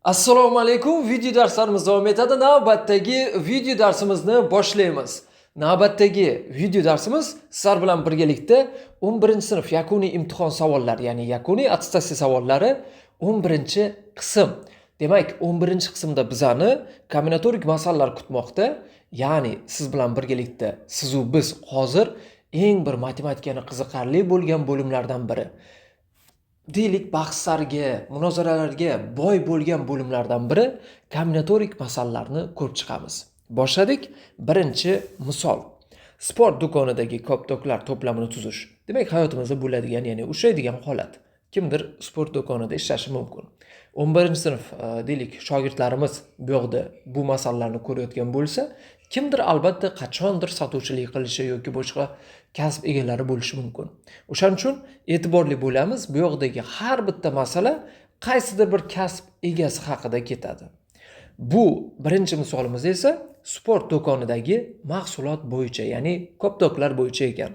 Assalomu alaykum. Video darslarimiz davom etadi. Navbatdagi video darsimizni boshlaymiz. Navbatdagi video darsimiz sizlar bilan birgalikda 11-sinf yakuniy imtihon savollari, ya'ni yakuniy attestatsiya savollari 11-qism. Demak, 11-qismda bizani kombinatorik masalalar kutmoqda. Ya'ni siz bilan birgalikda siz u biz hozir eng bir matematikani qiziqarli bo'lgan bo'limlardan biri. Deylik bahslarga, munozaralarga boy bo'lgan bo'limlardan biri kombinatorik masalalarni ko'rib chiqamiz. Boshladik. Birinchi misol. Sport do'konidagi koptoklar to'plamini tuzish. Demak, hayotimizda bo'ladigan, ya'ni uchraydigan holat. Kimdir sport do'konida ishlashi mumkin. 11-sinf deylik shogirdlarimiz bu yoqda bu masalalarni ko'rayotgan bo'lsa, kimdir albatta qachondir sotuvchilik qilishi yoki boshqa kasb egalari bo'lishi mumkin. O'shaning uchun e'tiborli bo'lamiz. Bu yoqdagi har bitta masala qaysidir bir kasb egasi haqida ketadi. Bu birinchi misolimiz esa sport do'konidagi mahsulot bo'yicha, ya'ni koptoklar bo'yicha ekan.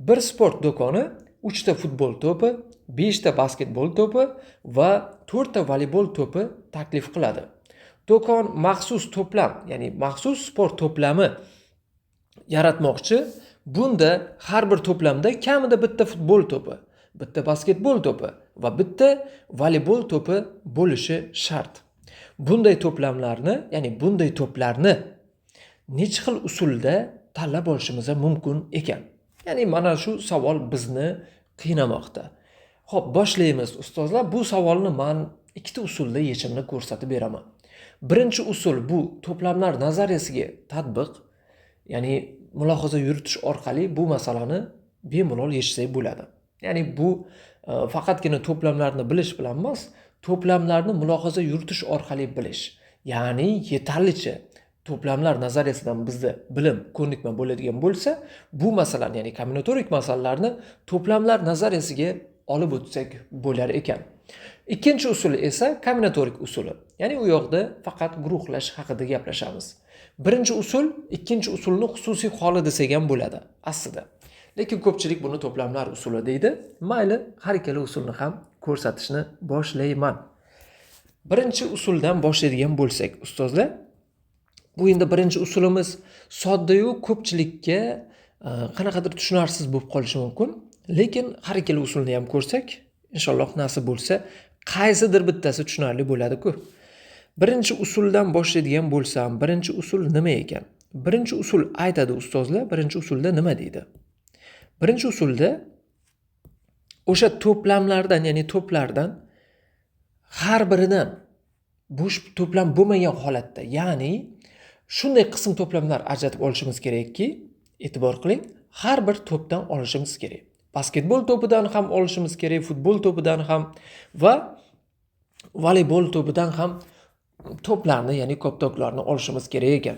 Bir sport do'koni 3 ta futbol to'pi, 5 ta basketbol to'pi va 4 ta voleybol to'pi taklif qiladi. Do'kon maxsus to'plam, ya'ni maxsus sport to'plami yaratmoqchi. Bunda har bir to'plamda kamida bitta futbol to'pi, bitta basketbol to'pi va bitta voleybol to'pi bo'lishi shart. Bunday to'plamlarni, ya'ni bunday to'plarni necha xil usulda tanlab olishimiz mumkin ekan. Ya'ni mana shu savol bizni qiynamoqda. Xo'p, boshlaymiz ustozlar. Bu savolni men ikkita usulda yechimini ko'rsatib beraman. Birinchi usul bu to'plamlar nazariyasiga tatbiq, ya'ni mulohaza yuritish orqali bu masalani bemalol yechsak bo'ladi. Ya'ni bu faqatgina to'plamlarni bilish bilan emas, to'plamlarni mulohaza yuritish orqali bilish. Ya'ni yetarlicha to'plamlar nazariyasidan bizda bilim, ko'nikma bo'ladigan bo'lsa, bu masalani, ya'ni kombinatorik masalalarni to'plamlar nazariyasiga olib o'tsak bo'lar ekan. Ikkinchi usuli esa kombinatorik usuli. Ya'ni u yoqda faqat guruhlash haqida gaplashamiz. Birinchi usul ikkinchi usulni xususiy holi desak ham bo'ladi aslida. Lekin ko'pchilik buni to'plamlar usuli deydi. Mayli, har ikkala usulni ham ko'rsatishni boshlayman. Birinchi usuldan boshlaydigan bo'lsak, ustozlar, bu endi birinchi usulimiz sodda-yu ko'pchilikka qanaqadir tushunarsiz bo'lib qolishi mumkin. Lekin har ikkala usulni ham ko'rsak, inshaalloh nasib bo'lsa, qaysidir bittasi tushunarli bo'ladi-ku. Birinchi usuldan boshlaydigan bo'lsam, birinchi usul nima ekan? Birinchi usul aytadi ustozlar, birinchi usulda nima deydi? Birinchi usulda o'sha to'plamlardan, ya'ni to'plardan har biridan bo'sh to'plam bo'lmagan holatda, ya'ni shunday qism to'plamlar ajratib olishimiz kerakki, e'tibor qiling, har bir to'pdan olishimiz kerak. Basketbol to'pidan ham olishimiz kerak, futbol to'pidan ham va voleybol to'pidan ham to'plarni, ya'ni koptoklarni olishimiz kerak ekan.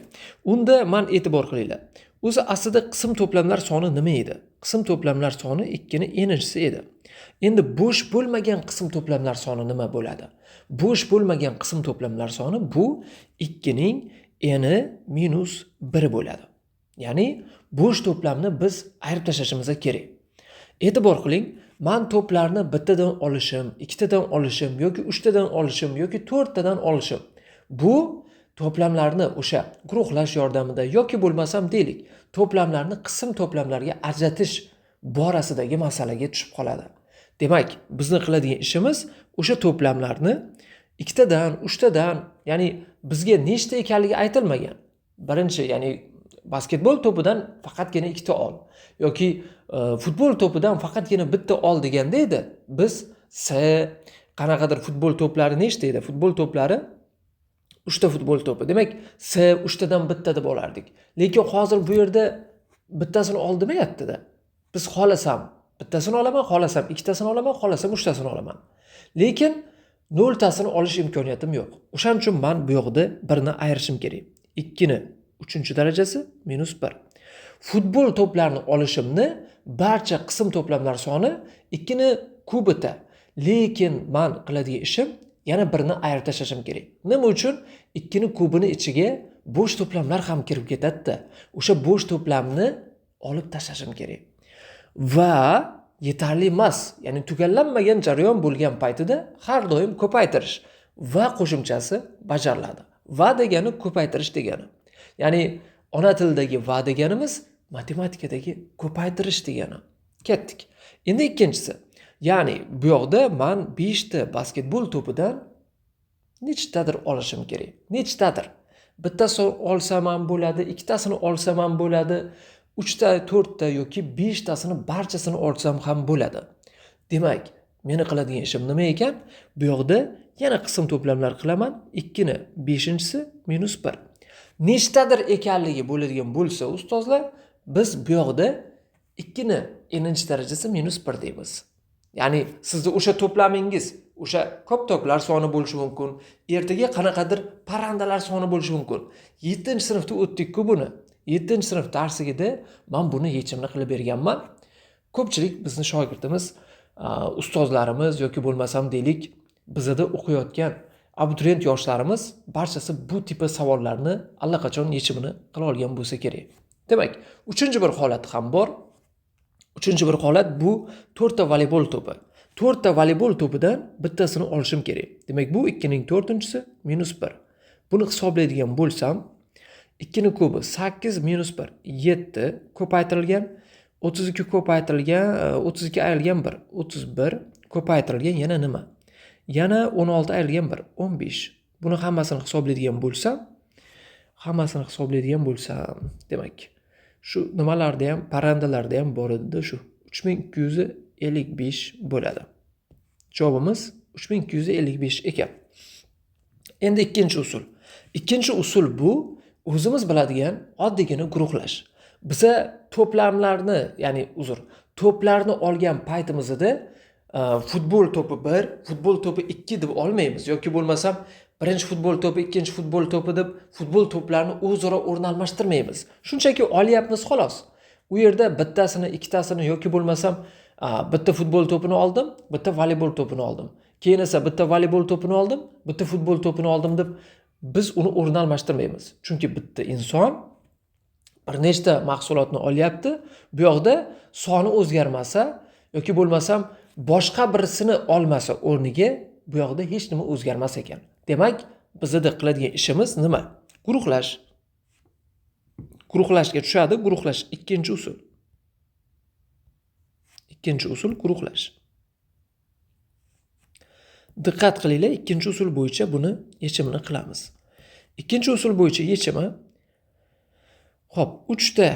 Unda men e'tibor qilinglar. O'zi aslida qism to'plamlar soni nima edi? Qism to'plamlar soni 2 ni n'chisi edi. Endi bo'sh bo'lmagan qism to'plamlar soni nima bo'ladi? Bo'sh bo'lmagan qism to'plamlar soni bu 2 ning n'i minus 1 bo'ladi. Ya'ni bo'sh to'plamni biz ayirib tashlashimiz kerak. E'tibor qiling, men to'plarni bittadan olishim, ikkitadan olishim yoki 3 tadan olishim yoki 4 tadan olishim. Bu to'plamlarni o'sha guruhlash yordamida yoki bo'lmasam deylik, to'plamlarni qism to'plamlarga ajratish borasidagi masalaga tushib qoladi. Demak, bizni qiladigan ishimiz o'sha to'plamlarni 2 tadan, 3 tadan, ya'ni bizga nechta ekanligi aytilmagan. Birinchi, ya'ni basketbol to'pidan faqatgina 2 ta ol yoki futbol to'pidan faqatgina bitta ol deganda edi. Biz qanaqadir futbol to'plari nechta edi? Futbol to'plari 3 ta futbol to'pi. Demak, 3 tadan bitta deb olardik. Lekin hozir bu yerda bittasini ol demayapti-da. Biz xohlasam bittasini olaman, xohlasam ikkitasini olaman, xohlasam 3 tasini olaman. Lekin 0 tasini olish imkoniyatim yo'q. O'shaning uchun men bu yoqda birini ayirishim kerak. 2 ni 3-darajasi minus 1. Futbol to'plarini olishimni barcha qism to'plamlar soni 2 ni kubita. Lekin men qiladigan ishim yana birini ayirib tashlashim kerak. Nima uchun? 2 ni kubini ichiga bo'sh to'plamlar ham kirib ketadi-da. O'sha bo'sh to'plamni olib tashlashim kerak. Va yetarli emas, ya'ni tugallanmagan jarayon bo'lgan paytida har doim ko'paytirish. va qo'shimchasi bajariladi. Va degani ko'paytirish degani. Ya'ni ona tilidagi va deganimiz matematikadagi ko'paytirish degani. Ketdik. Endi ikkinchisi. Ya'ni bu yoqda men 5 ta basketbol to'pidan nechtadir olishim kerak. Nechtadir. Bittasini olsam ham bo'ladi, ikkitasini olsam ham bo'ladi, 3 ta, 4 ta yoki 5 tasini barchasini olsam ham bo'ladi. Demak, meni qiladigan ishim nima ekan? Bu yoqda yana qism to'plamlar qilaman. 2 ni 5-si minus 1. Nechtadir ekanligi bo'ladigan bo'lsa, ustozlar, biz bu yoqda 2 ni n-chi darajasi minus 1 deymiz. Ya'ni sizning o'sha to'plamingiz, o'sha ko'p to'plar soni bo'lishi mumkin, ertaga qanaqadir parrandalar soni bo'lishi mumkin. 7-sinfda o'tdik-ku buni. 7-sinf darsigida men buni yechimini qilib berganman. Ko'pchilik bizni shogirdimiz, ustozlarimiz yoki bo'lmasam deylik, bizda o'qiyotgan abituriyent yoshlarimiz barchasi bu tipi savollarni allaqachon yechimini qila olgan bo'lsa kerak. Demak, uchinchi bir holat ham bor. Uchinchi bir holat bu 4 ta voleybol to'pi. 4 ta voleybol to'pidan bittasini olishim kerak. Demak, bu 2 ning 4-si minus 1. Buni hisoblaydigan bo'lsam, 2 ning kubi 8 minus 1 7 ko'paytirilgan 32 ko'paytirilgan 32 ayrilgan 1 31 ko'paytirilgan yana nima? Yana 16 ayrilgan 1 15. Buni hammasini hisoblaydigan bo'lsam, demak, shu nimalarda ham, parrandalarda ham bor edi, shu 3255 bo'ladi. Javobimiz 3255 ekan. Endi ikkinchi usul. Ikkinchi usul bu o'zimiz biladigan oddiygina guruhlash. Biza to'plamlarni, ya'ni to'plarni olgan paytimizda futbol to'pi 1, futbol to'pi 2 deb olmaymiz yoki bo'lmasam birinchi futbol to'pi, ikkinchi futbol to'pi deb futbol to'plarni o'zaro o'rnalmashtirmaymiz. Shunchaki olyapmiz xolos. U yerda bittasini, ikkitasini yoki bo'lmasam bitta futbol to'pini oldim, bitta voleybol to'pini oldim. Keyin esa bitta voleybol to'pini oldim, bitta futbol to'pini oldim deb biz uni o'rnalmashtirmaymiz. Chunki bitta inson bir nechta mahsulotni olyapti. Bu yoqda soni o'zgarmasa yoki bo'lmasam boshqa birisini olmasa o'rniga bu yoqda hech nima o'zgarmas ekan. Demak, bizda qiladigan ishimiz nima? Guruhlash. Guruhlashga tushadi, guruhlash ikkinchi usul. Ikkinchi usul guruhlash. Diqqat qilinglar, ikkinchi usul bo'yicha buni yechimini qilamiz. Ikkinchi usul bo'yicha yechimi xo'p, 3 ta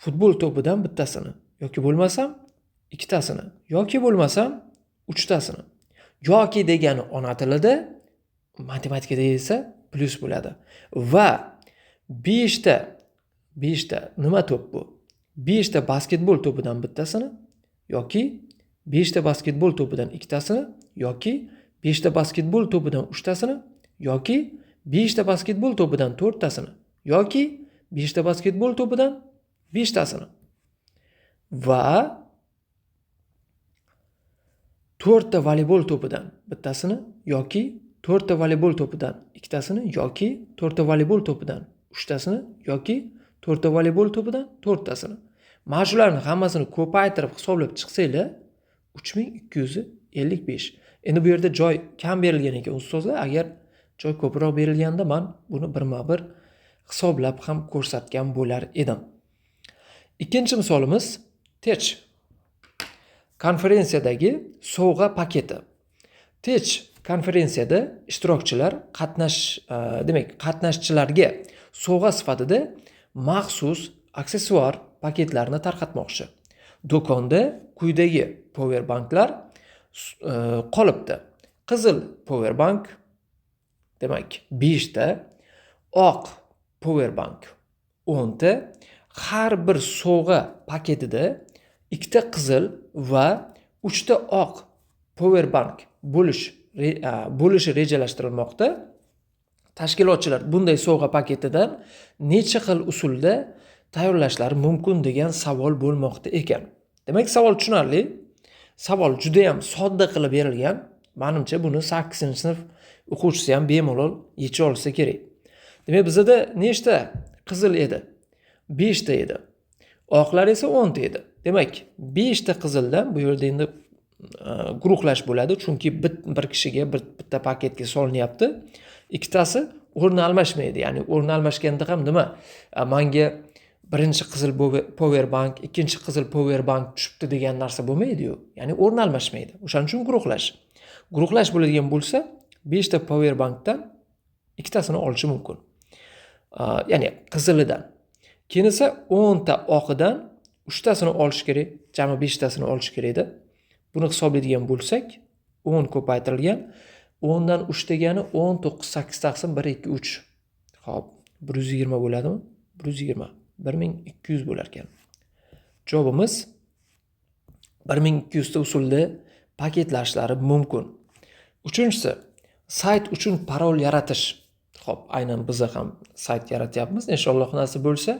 futbol to'pidan bittasini yoki bo'lmasam ikkitasini yoki bo'lmasam 3 tasini. Yoki degani ona tilida, matematikada esa plus bo'ladi. Va 5 ta nima to'p bu? 5 ta basketbol to'pidan bittasini yoki 5 ta basketbol to'pidan ikkitasini yoki 5 ta basketbol to'pidan 3 tasini yoki 5 ta basketbol to'pidan 4 tasini yoki 5 ta basketbol to'pidan 5 tasini va 4 ta voleybol to'pidan bittasini yoki 4 ta voleybol to'pidan ikkitasini yoki 4 ta voleybol to'pidan 3 tasini yoki 4 ta voleybol to'pidan 4 tasini. Mana shularni hammasini ko'paytirib hisoblab chiqsanglar 3255. Endi bu yerda joy kam berilgan ekan ustozlar. Agar joy ko'proq berilganda men buni birma-bir hisoblab ham ko'rsatgan bo'lar edim. Ikkinchi misolimiz Tech konferensiyadagi sovg'a paketi. Tech konferensiyada ishtirokchilar qatnashchilarga sovg'a sifatida maxsus aksessuar paketlarni tarqatmoqchi. Do'konda quyidagi powerbanklar qolibdi. Qizil powerbank, demak 5 ta, oq powerbank 10 ta, har bir sovg'a paketida 2 ta qizil va 3 ta oq powerbank bo'lishi rejalashtirilmoqda. Tashkilotchilar bunday sovg'a paketidan necha xil usulda tayyorlashlari mumkin degan savol bo'lmoqda ekan. Demak, savol tushunarli. Savol juda ham sodda qilib berilgan. Menimcha buni 8-sinf o'quvchisi ham bemalol yecha olsa kerak. Demak, bizda nechta qizil edi? 5 ta edi. Oqlar esa 10 ta edi. Demak, 5 ta qizildan bu yerda endi guruhlash bo'ladi, chunki bir kishiga bitta paketga solinyapti. Ikkitasi o'rni almashmaydi. Ya'ni o'rni almashganda ham nima? Menga birinchi qizil power bank, ikkinchi qizil power bank tushibdi degan narsa bo'lmaydi-yu. Ya'ni o'rni almashmaydi. O'shaning uchun guruhlash. Guruhlash bo'ladigan bo'lsa, 5 ta power bankdan ikkitasini olishi mumkin. Ya'ni qizilidan. Keyin esa 10 ta oqidan 3 tasini olish kerak, jami 5 tasini olish kerak-da. Buni hisoblaydigan bo'lsak, 10 ko'paytirilgan 10 dan 3 degani 19 8 taqsim 1 2 3. Xo'p, 120 bo'ladimi? 120 1200 bo'lar ekan. Javobimiz 1200 ta usulda paketlashlari mumkin. Uchinchisi, sayt uchun parol yaratish. Xo'p, aynan biz ham sayt yaratyapmiz. Inshaalloh nasib bo'lsa,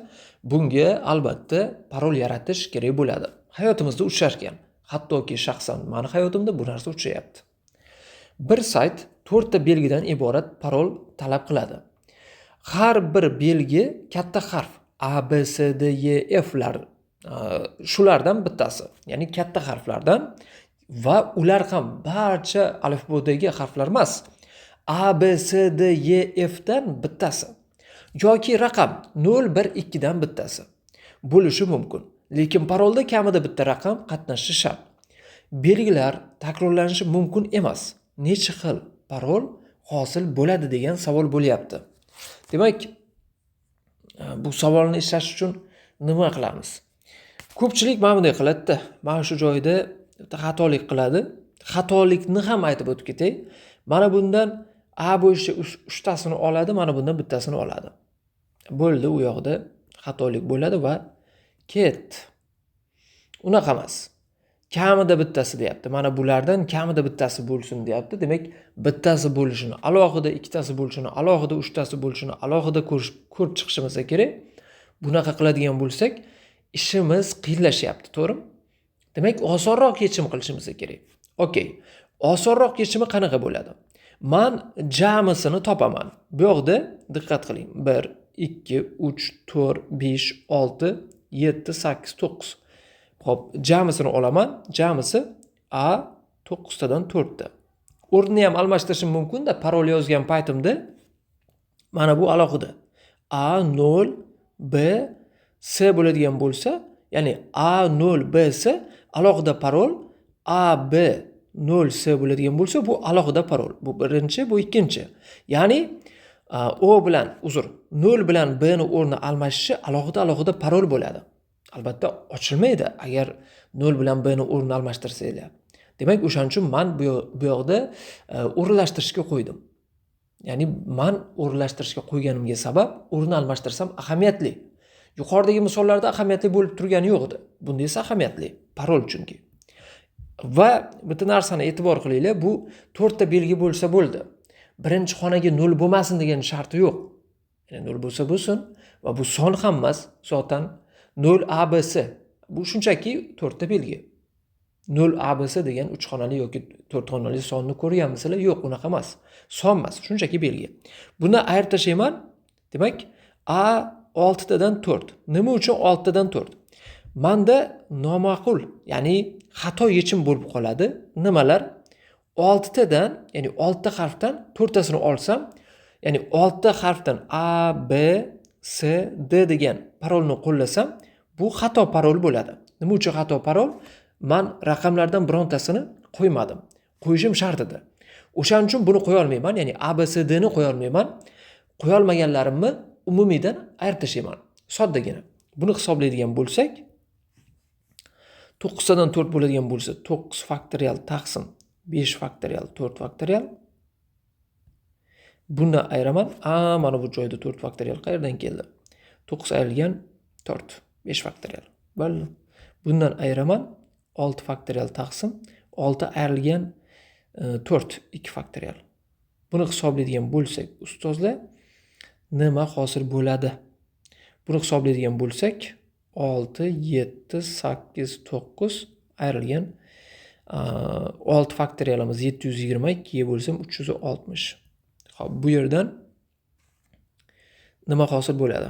bunga albatta parol yaratish kerak bo'ladi. Hayotimizda uchar ekan. Hattoki shaxsan meni hayotimda bu narsa uchayapti. Bir sayt 4 ta belgidan iborat parol talab qiladi. Har bir belgi katta harf A, B, C, D, E, F lar shulardan bittasi. Ya'ni katta harflardan va ular ham barcha alifbodagi harflar emas. A, B, C, D, E, F dan bittasi. Yoki raqam 0, 1, 2 dan bittasi bo'lishi mumkin. Lekin parolda kamida bitta raqam qatnashishi shart. Belgilar takrorlanishi mumkin emas. Necha xil parol hosil bo'ladi degan savol bo'lyapti. Demak, bu savolni ishlash uchun nima qilamiz? Ko'pchilik mana bunday qiladi-da. Mana shu joyda xatolik qiladi. Xatolikni ham aytib o'tib ketay. Mana bundan A bo'yicha 3 tasini oladi, mana bundan bittasini oladi. Bo'ldi, u yoqda xatolik bo'ladi va ketdi. Unaqa emas. Kamida bittasi deyapti. Mana bulardan kamida bittasi bo'lsin deyapti. Demak, bittasi bo'lishini, alohida ikkitasi bo'lishini, alohida uchtasi bo'lishini, alohida ko'rib chiqishimiz kerak. Bunaqa qiladigan bo'lsak, ishimiz qiyinlashyapti, to'g'rimi? Demak, osonroq yechim qilishimiz kerak. Okey. Osonroq yechimi qanaqa bo'ladi? Men jamisini topaman. Bu yoqda diqqat qiling. 1 2 3 4 5 6 7 8 9. Xo'p, jamisini olaman. Jamisi A 9 tadan 4 ta. O'rnini ham almashtirishim mumkin-da, parol yozgan paytimda mana bu alohida. A 0 B C bo'ladigan bo'lsa, ya'ni A 0 B C alohida parol, A B 0 C bo'ladigan bo'lsa, bu alohida parol. Bu birinchi, bu ikkinchi. Ya'ni O bilan, 0 bilan B ni o'rni almashishi alohida parol bo'ladi. Albatta ochilmaydi agar 0 bilan B ni o'rni almashtirsanglar. Demak, o'shaning uchun men bu yoqda o'rinlashtirishga qo'ydim. Ya'ni men o'rinlashtirishga qo'yganimga sabab o'rni almashtirsam ahamiyatli. Yuqoridagi misollarda ahamiyatli bo'lib turgani yo'q edi. Bunda esa ahamiyatli, parol chunki. Va bitta narsani e'tibor qilinglar, bu 4 ta belgi bo'lsa bo'ldi. Birinchi xonaga 0 bo'lmasin degan sharti yo'q. Ya'ni 0 bo'lsa bo'lsin va bu son ham emas, zotan 0 ABC. Bu shunchaki 4 ta belgi. 0 ABC degan 3 xonali yoki 4 xonali sonni ko'rganmisizlar? Yo'q, unaqa emas. Son emas, shunchaki belgi. Buni ayirib tashlayman. Demak, A 6 tadan 4. Nima uchun 6 tadan 4? Menda noma'qul, ya'ni xato yechim bo'lib qoladi. Nimalar? 6 tadan, ya'ni 6 ta harfdan 4 tasini olsam, ya'ni 6 ta harfdan A, B, C, D degan parolni qo'llasam, bu xato parol bo'ladi. Nima uchun xato parol? Men raqamlardan birontasini qo'ymadim. Qo'yishim shart edi. O'shaning uchun buni qo'ya olmayman, ya'ni A, B, C, D ni qo'ya olmayman. Qo'ya olmaganlarimni umumiydan ayirib tashlayman. Soddagina. Buni hisoblaydigan bo'lsak, 9 tadan 4 bo'ladigan bo'lsa, 9 faktorial taqsim 5 faktorial 4 faktorial. Buni ayiraman. Mana bu joyda 4 faktorial qayerdan keldi? 9 ayrilgan 4, 5 faktorial. Bo'ldi. Bundan ayiraman 6 faktorial taqsim 6 ayrilgan 4, 2 faktorial. Buni hisoblaydigan bo'lsak, ustozlar, nima hosil bo'ladi? Buni hisoblaydigan bo'lsak, 6, 7, 8, 9 ayrilgan 6 faktorialimiz 720, 2 ga bo'lsam 360. Xo'p, bu yerdan nima hosil bo'ladi?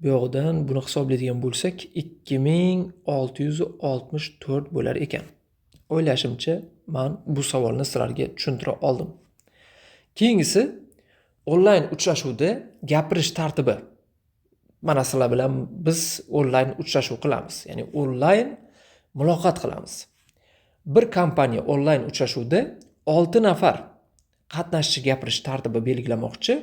Bu yoqdan buni hisoblaydigan bo'lsak 2664 bo'lar ekan. O'ylashimcha, men bu savolni sizlarga tushuntira oldim. Keyingisi onlayn uchrashuvda gapirish tartibi. Mana sizlar bilan biz onlayn uchrashuv qilamiz, ya'ni onlayn muloqot qilamiz. Bir kompaniya onlayn uchrashuvda 6 nafar qatnashchi gapirish tartibi belgilamoqchi,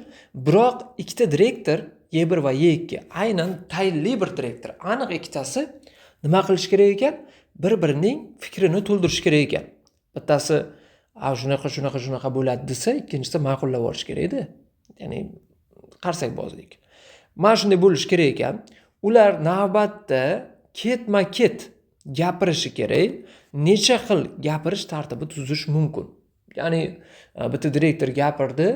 biroq ikkita direktor Y1 va Y2 aynan tayinli bir direktor, aniq ikkitasi nima qilish kerak ekan? Bir-birining fikrini to'ldirish kerak ekan. Bittasi shunaqa bo'ladi desa, ikkinchisi ma'qullab olish kerak edi. Ya'ni qarsakbozlik. Mana shunday bo'lish kerak ekan. Ular navbatda ketma-ket gapirishi kerak. Necha xil gapirish tartibi tuzish mumkin. Ya'ni bitta direktor gapirdi,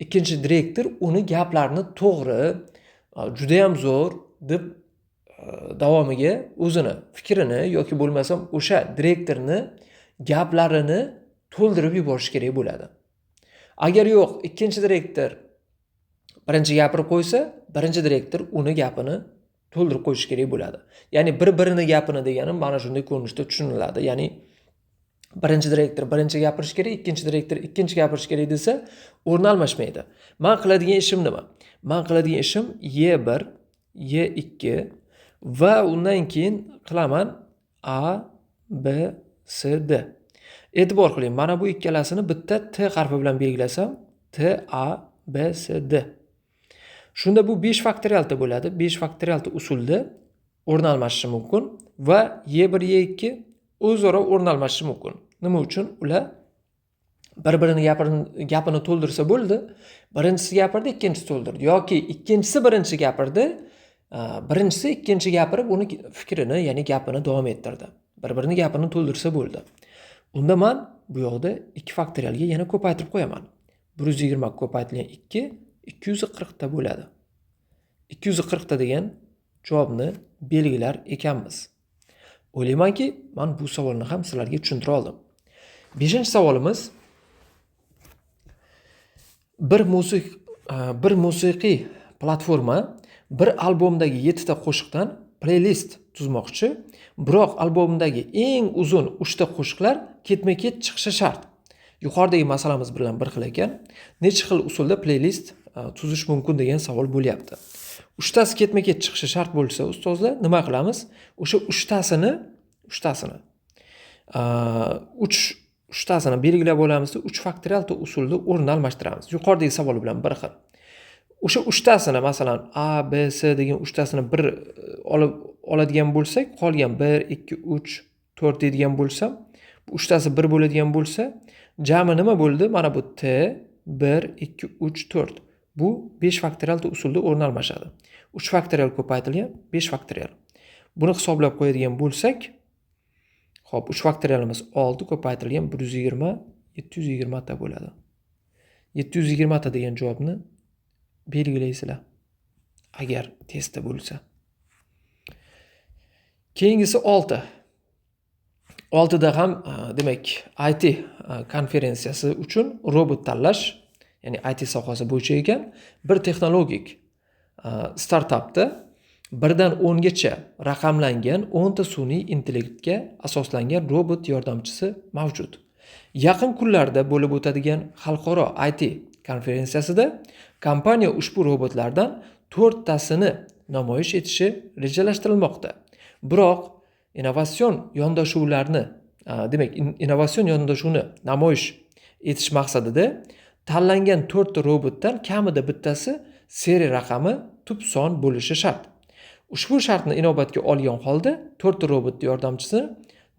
ikkinchi direktor uni gaplarini to'g'ri, juda ham zo'r deb davomiga o'zini fikrini yoki bo'lmasam o'sha direktorni gaplarini to'ldirib yuborish kerak bo'ladi. Agar yo'q, ikkinchi direktor birinchi gapirib qo'ysa, birinchi direktor uni gapini to'ldirib qo'yish kerak bo'ladi. Ya'ni bir-birini gapini deganim mana shunday ko'rinishda tushuniladi. Ya'ni birinchi direktor birinchi gapirish kerak, ikkinchi direktor ikkinchi gapirish kerak desa, o'rin almashmaydi. Men qiladigan ishim nima? Men qiladigan ishim Y1, Y2 va undan keyin qilaman A, B, C, D. E'tibor qiling, mana bu ikkalasini bitta T harfi bilan belgilasam, T, A, B, C, D. Shunda bu 5 faktorialda bo'ladi. 5 faktorialda usulda o'rin almashishi mumkin va Y1, Y2 o'zaro o'rin almashishi mumkin. Nima uchun? Ular bir-birini gapini to'ldirsa bo'ldi. Birinchisi gapirdi, ikkinchisi to'ldirdi. Yoki ikkinchisi birinchi gapirdi, birinchisi ikkinchi gapirib uni fikrini, ya'ni gapini davom ettirdi. Bir-birini gapini to'ldirsa bo'ldi. Unda men bu yoqda 2 faktorialga yana ko'paytirib qo'yaman. 120 ko'paytirilgan 2 240 ta bo'ladi. 240 ta degan javobni belgilar ekanmiz. O'ylaymanki, men bu savolni ham sizlarga tushuntira oldim. 5-savolimiz bir musiqiy platforma bir albomdagi 7 ta qo'shiqdan playlist tuzmoqchi, biroq albomdagi eng uzun 3 ta qo'shiqlar ketma-ket chiqishi shart. Yuqoridagi masalamiz bilan bir xil ekan. Necha xil usulda playlist tuzish mumkin degan savol bo'lyapti. 3 tasi ketma-ket chiqishi shart bo'lsa, ustozlar nima qilamiz? O'sha 3 tasini belgilab olamiz, 3 faktorialda usulda o'rin almashtiramiz. Yuqoridagi savol bilan bir xil. O'sha 3 tasini, masalan, A, B, C degan 3 tasini bir oladigan bo'lsak, qolgan 1, 2, 3, 4 deydigan bo'lsam, bu 3 tasi 1 bo'ladigan bo'lsa, jami nima bo'ldi? Mana bu T 1, 2, 3, 4. Bu 5 faktorialda usulda o'rin almashadi. 3 faktorial ko'paytirilgan 5 faktorial. Buni hisoblab qo'yadigan bo'lsak, xo'p, 3 faktorialimiz 6 ko'paytirilgan 120, 720 ta bo'ladi. 720 ta degan javobni belgilaysizlar. Agar testda bo'lsa. Keyingisi 6. 6da ham demak IT konferensiyasi uchun robot tanlash, ya'ni IT sohasi bo'yicha ekan, bir texnologik startapda 1 dan 10 gacha raqamlangan 10 ta sun'iy intellektga asoslangan robot yordamchisi mavjud. Yaqin kunlarda bo'lib o'tadigan xalqaro IT konferensiyasida kompaniya ushbu robotlardan 4 tasini namoyish etishi rejalashtirilmoqda. Biroq innovatsion yondashuvni namoyish etish maqsadida tanlangan 4 ta robotdan kamida bittasi seriya raqami tub son bo'lishi shart. Ushbu shartni inobatga olgan holda 4 ta robot yordamchisini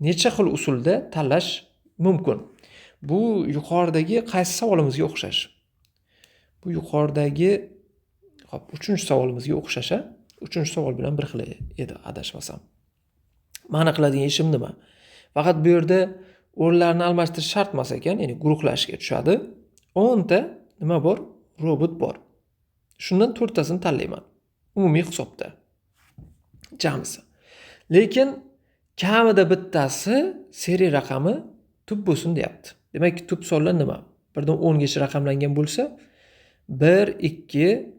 necha xil usulda tanlash mumkin? Bu yuqoridagi qaysi savolimizga o'xshash? Bu yuqoridagi 3-savolimizga o'xshash. 3-savol bilan bir xil edi, adashmasam. Ma'na qiladigan ishim nima? Faqat bu yerda o'rinlarni almashtirish shart emas ekan, ya'ni guruhlashga tushadi. 10 ta nima bor? Robot bor. Shundan 4 tasini tanlayman. Umumiy hisobda. Jamisi. Lekin kamida bittasi seriya raqami tub bo'lsin deyapti. Demak, tub sonlar nima? 1 dan 10 gacha raqamlangan bo'lsa, 1, 2,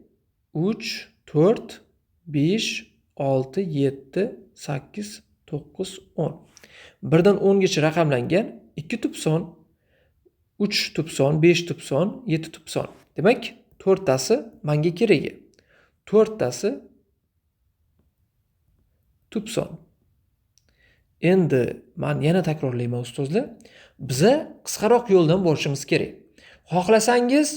3, 4, 5, 6, 7, 8, 9, 10. 1dan 10gacha raqamlangan 2 tub son, 3 tub son, 5 tub son, 7 tub son. Demak, 4tasi menga keragi. 4tasi tub son. Endi men yana takrorlayman ustozlar. Biza qisqaroq yo'ldan borishimiz kerak. Xohlasangiz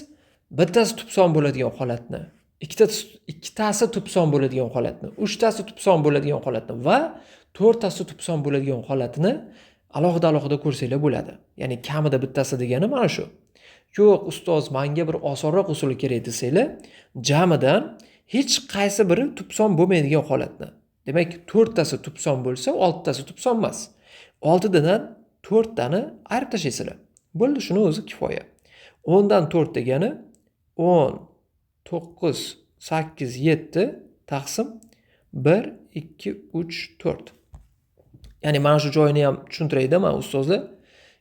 bittasi tub son bo'ladigan holatni, ikkitasi tub son bo'ladigan holatni, 3tasi tub son bo'ladigan holatni va 4tasi tub son bo'ladigan holatini alohida ko'rsanglar bo'ladi. Ya'ni kamida bittasi degani mana shu. Yo'q, ustoz, menga bir osonroq usuli kerak desanglar, jamidan hech qaysi biri tub son bo'lmaydigan holatni. Demak, 4tasi tub son bo'lsa, 6tasi tub son emas. 6dan 4tani ayirib tashlaysizlar. Bo'ldi, shuni o'zi kifoya. 10dan 4 degani 10, 9, 8, 7 taqsim 1, 2, 3, 4. Ya'ni mana shu joyini ham tushuntirayda men ustozlar.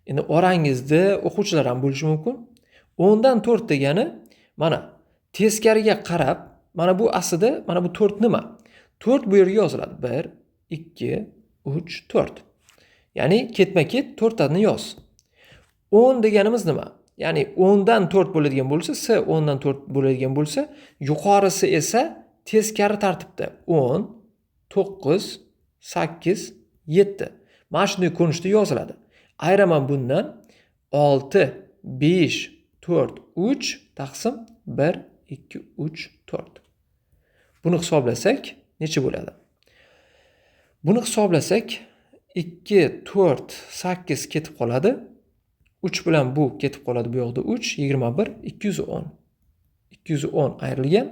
Endi orangizda o'quvchilar ham bo'lishi mumkin. 10dan 4 degani mana teskariga qarab, mana bu aslida mana bu 4 nima? 4 bu yerga yoziladi. 1, 2, 3, 4. Ya'ni ketma-ket 4 tani yoz. 10 deganimiz nima? Ya'ni 10dan 4 bo'ladigan bo'lsa, s 10dan 4 bo'ladigan bo'lsa, yuqorisi esa teskari tartibda 10, 9, 8, 7. Mana shunday ko'rinishda yoziladi. Ayiraman bundan 6, 5, 4, 3 taqsim 1, 2, 3, 4. Buni hisoblasak necha bo'ladi? Buni hisoblasak 2, 4, 8 ketib qoladi. 3 bilan bu ketib qoladi bu yoqda 3, 21, 210. 210 ayrilgan.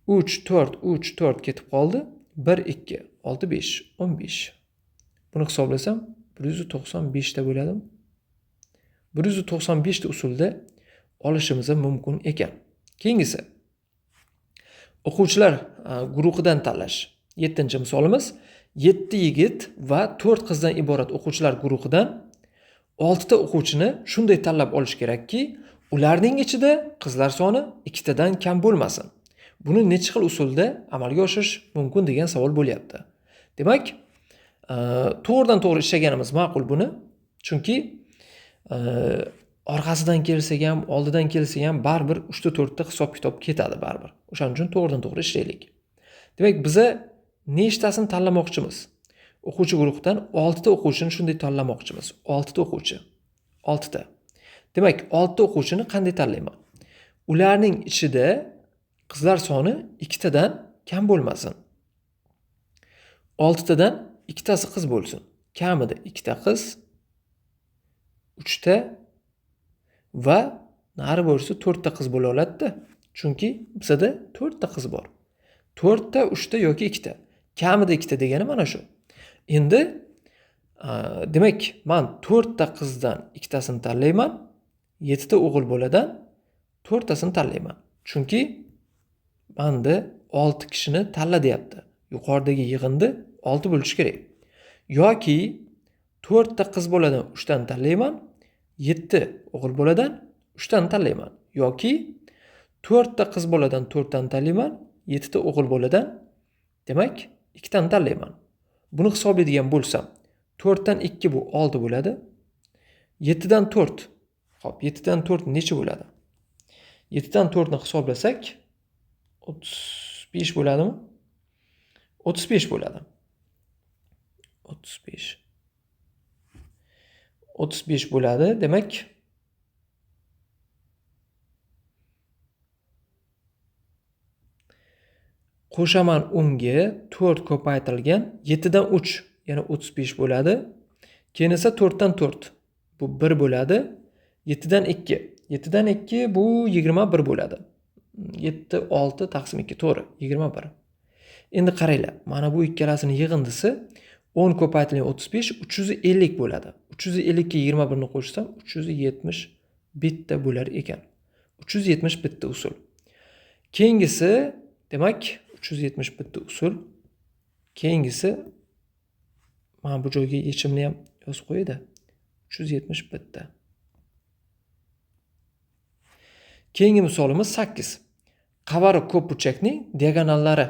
3, 4, 3, 4 ketib qoldi. 1, 2, 6, 5, 15. Buni hisoblasam 195 ta bo'ladi. 195 ta usulda olishimiz mumkin ekan. Keyingisi o'quvchilar guruhidan tanlash. 7-misolimiz 7 yigit va 4 qizdan iborat o'quvchilar guruhidan 6 ta o'quvchini shunday tanlab olish kerakki, ularning ichida qizlar soni 2 tadan kam bo'lmasin. Buni necha xil usulda amalga oshirish mumkin degan savol bo'lyapti. Demak, to'g'ridan to'g'ri ishlaganimiz ma'qul buni. Chunki orqasidan kelsak ham, oldidan kelsak ham baribir 3 ta 4 ta hisob-kitob ketadi baribir. O'shaning uchun to'g'ridan to'g'ri ishlaylik. Demak, biza nechtasini tanlamoqchimiz? O'quvchi guruhidan 6 ta o'quvchini shunday tanlamoqchimiz. 6 ta o'quvchi. 6 ta. Demak, 6 ta o'quvchini qanday tanlayman? Ularning ichida qizlar soni 2 tadan kam bo'lmasin. 6 tadan 2 tasi qiz bo'lsin. Kamida 2 ta qiz, 3 ta va nari bo'lsa 4 ta qiz bo'la oladi-da. Chunki bizda 4 ta qiz bor. 4 ta, 3 ta yoki 2 ta. Kamida 2 ta degani mana shu. Endi demak, men 4 ta qizdan 2 tasini tanlayman, 7 ta o'g'il boladan 4 tasini tanlayman. Chunki menda 6 kishini tanla deyapti. Yuqoridagi yig'inda 6 bo'lishi kerak. Yoki 4 ta qiz boladan 3 tani tanlayman, 7 o'g'il boladan 3 tani tanlayman. Yoki 4 ta qiz boladan 4 tani tanlayman, 7 ta o'g'il boladan demak 2 tani tanlayman. Buni hisoblaydigan bo'lsam, 4 dan 2 bu 6 bo'ladi. 7 dan 4. Xo'p, 7 dan 4 necha bo'ladi? 7 dan 4 ni hisoblasak 35 bo'ladimi? 35 bo'ladi. 35. 35 bo'ladi. Demak, qo'shaman unga 4 ko'paytirilgan 7 dan 3, ya'ni 35 bo'ladi. Keyin esa 4 dan 4. Bu 1 bo'ladi. 7 dan 2. 7 dan 2 bu 21 bo'ladi. 7, 6 taqsim 2, to'g'ri, 21. Endi qaranglar, mana bu ikkalasini yig'indisi 10 ko'paytirilgan 35, 350 bo'ladi. 350 ga 21 ni qo'shsam 370 bitta bo'lar ekan. 370 bitta usul. Keyingisi, demak, 370 bitta usul. Keyingisi mana bu joyga yechimni ham yozib qo'ydi. 370 bitta. Keyingi misolimiz 8. Qavari ko'p burchakning diagonallari.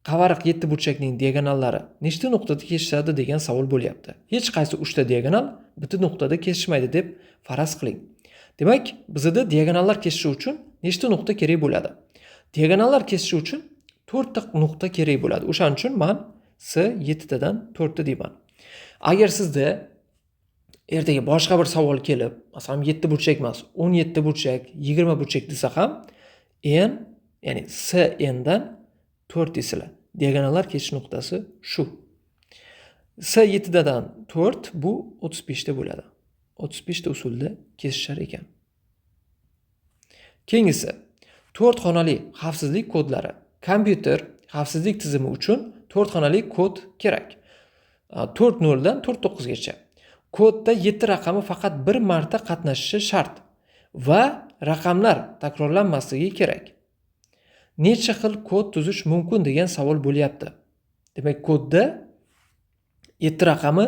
qavariq 7 burchakning diagonallari nechta nuqtada kesishadi degan savol bo'lyapti. Hech qaysi 3 ta diagonal bitta nuqtada kesishmaydi deb faraz qiling. Demak, bizda diagonallar kesishi uchun nechta nuqta kerak bo'ladi? Diagonallar kesishi uchun 4 ta nuqta kerak bo'ladi. O'shaning uchun men S 7 tadan 4 ta deyman. Agar sizda ertaga boshqa bir savol kelib, masalan 7 burchak emas, 17 burchak, 20 burchak desa ham, n, ya'ni S n dan 4 deysizlar. Diagonallar kesish nuqtasi shu. S 7 dan 4 bu 35 ta bo'ladi. 35 ta usulda kesishar ekan. Keyingisi 4 xonali xavfsizlik kodlari. Kompyuter xavfsizlik tizimi uchun 4 xonali kod kerak. 4.0 dan 4.9 gacha. Kodda 7 raqami faqat bir marta qatnashishi shart va raqamlar takrorlanmasligi kerak. Necha xil kod tuzish mumkin degan savol bo'lyapti. Demak, kodda 7 raqami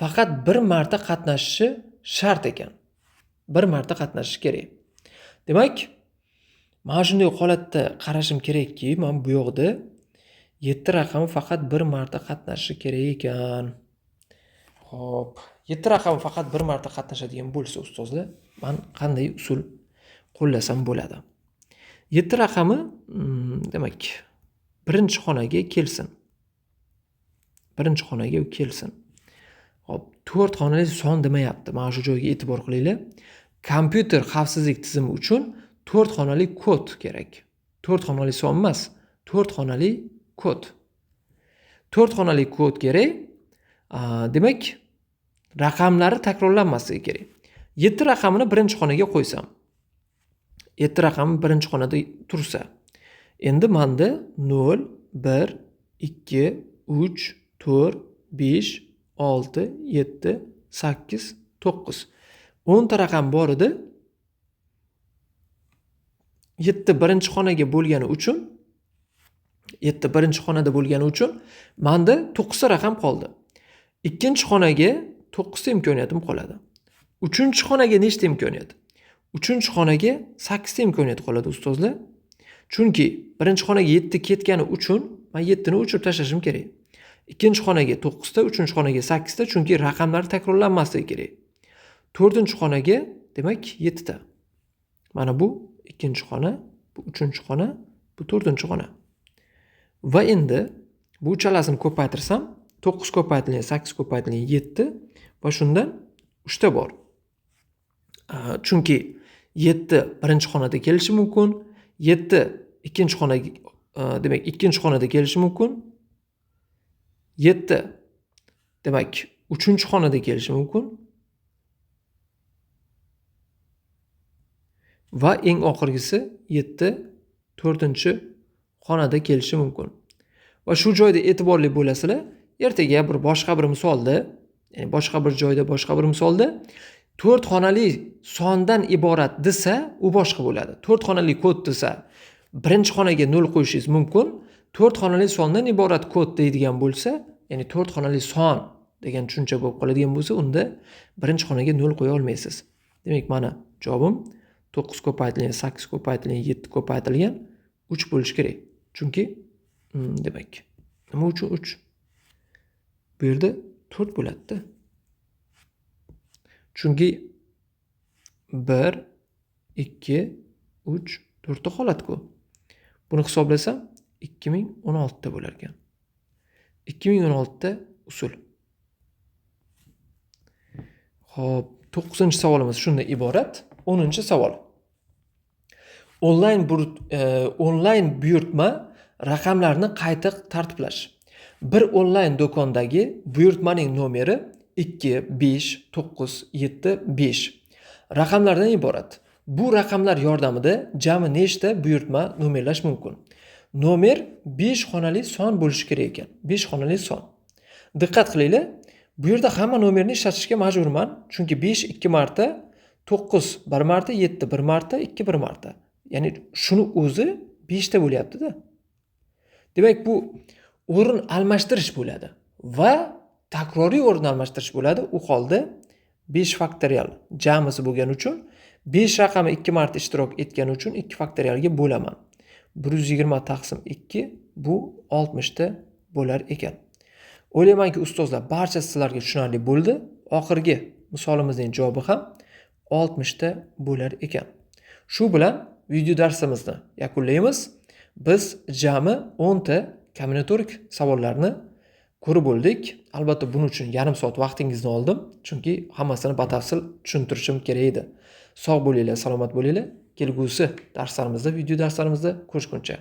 faqat bir marta qatnashishi shart ekan. Bir marta qatnashishi kerak. Demak, mana shunday holatda qarashim kerakki, men bu yoqda 7 raqami faqat bir marta qatnashishi kerak ekan. Xo'p, 7 raqami faqat bir marta qatnashadigan bo'lsa, ustozlar, men qanday usul qo'llasam bo'ladi? 7 raqami demak, birinchi xonaga kelsin. Birinchi xonaga u kelsin. Xo'p, 4 xonali son demayapti. Mana shu joyga e'tibor qilinglar. Kompyuter xavfsizlik tizimi uchun 4 xonali kod kerak. 4 xonali son emas, 4 xonali kod. 4 xonali kod kerak. Demak, raqamlari takrorlanmasligi kerak. 7 raqamini birinchi xonaga qo'ysam, 7 raqami birinchi xonada tursa, endi menda 0, 1, 2, 3, 4, 5, 6, 7, 8, 9. 10 ta raqam bor edi. 7 birinchi xonaga bo'lgani uchun, 7 birinchi xonada bo'lgani uchun menda 9 ta raqam qoldi. Ikkinchi xonaga 9 ta imkoniyatim qoladi. Uchinchi xonaga nechta imkoniyat? Uchinchi xonaga 8 ta imkoniyat qoladi ustozlar. Chunki birinchi xonaga 7 ketgani uchun men 7 ni o'chirib tashlashim kerak. Ikkinchi xonaga 9 ta, uchinchi xonaga 8 ta, chunki raqamlar takrorlanmasligi kerak. To'rtinchi xonaga demak 7 ta. Mana bu ikkinchi xona, bu uchinchi xona, bu to'rtinchi xona. Va endi bu uchalasini ko'paytirsam, 9 ko'paytirilgan 8 ko'paytirilgan 7 va shundan 3 ta bor. Chunki 7 birinchi xonada kelishi mumkin, 7 ikkinchi xonaga, demak ikkinchi xonada kelishi mumkin. 7 demak uchinchi xonada kelishi mumkin. Va eng oxirgisi 7 to'rtinchi xonada kelishi mumkin. Va shu joyda e'tiborli bo'lasizlar, ertaga bir boshqa bir misolda, ya'ni boshqa bir joyda, boshqa bir misolda 4 xonali sondan iborat desa, u boshqa bo'ladi. 4 xonali kod desa, birinchi xonaga 0 qo'yishingiz mumkin. 4 xonali sondan iborat kod deydigan bo'lsa, ya'ni 4 xonali son degan tushuncha bo'lib qoladigan bo'lsa, unda birinchi xonaga 0 qo'ya olmaysiz. Demak, mana javobim 9 ko'paytirilgan 8 ko'paytirilgan 7 ko'paytirilgan 3 bo'lishi kerak. Chunki demak, nima uchun 3? Bu yerda 4 bo'ladi-da. Chunki 1, 2, 3, 4 ta holat-ku. Buni hisoblasam 2016 ta bo'lar ekan. 2016 ta usul. Xo'p, 9-savolimiz shundan iborat. 10-savol. Onlayn buyurtma raqamlarni qayta tartiblash. Bir onlayn do'kondagi buyurtmaning nomeri 2, 5, 9, 7, 5 raqamlardan iborat. Bu raqamlar yordamida jami nechta buyurtma nomerlash mumkin? Nomer 5 xonali son bo'lishi kerak ekan. 5 xonali son. Diqqat qilinglar, bu yerda hamma nomerni ishlatishga majburman, chunki 5 2 marta, 9 1 marta, 7 1 marta, 2 1 marta. Ya'ni shuni o'zi 5 ta bo'lyapti-da. Demak, bu o'rin almashtirish bo'ladi va takroriy o'rin almashtirish bo'ladi. U holda 5 faktorial jamisi bo'lgani uchun 5 raqami 2 marta ishtirok etgani uchun 2 faktorialga bo'laman. 120 taqsim 2 bu 60 ta bo'lar ekan. O'ylaymanki ustozlar barchasi sizlarga tushunarli bo'ldi. Oxirgi misolimizning javobi ham 60 ta bo'lar ekan. Shu bilan video darsimizni yakunlaymiz. Biz jami 10 ta kombinatorik savollarni ko'rib bo'ldik. Albatta buning uchun yarim soat vaqtingizni oldim, chunki hammasini batafsil tushuntirishim kerak edi. Sog' bo'linglar, salomat bo'linglar. Kelgusi darslarimizda, video darslarimizda ko'rishguncha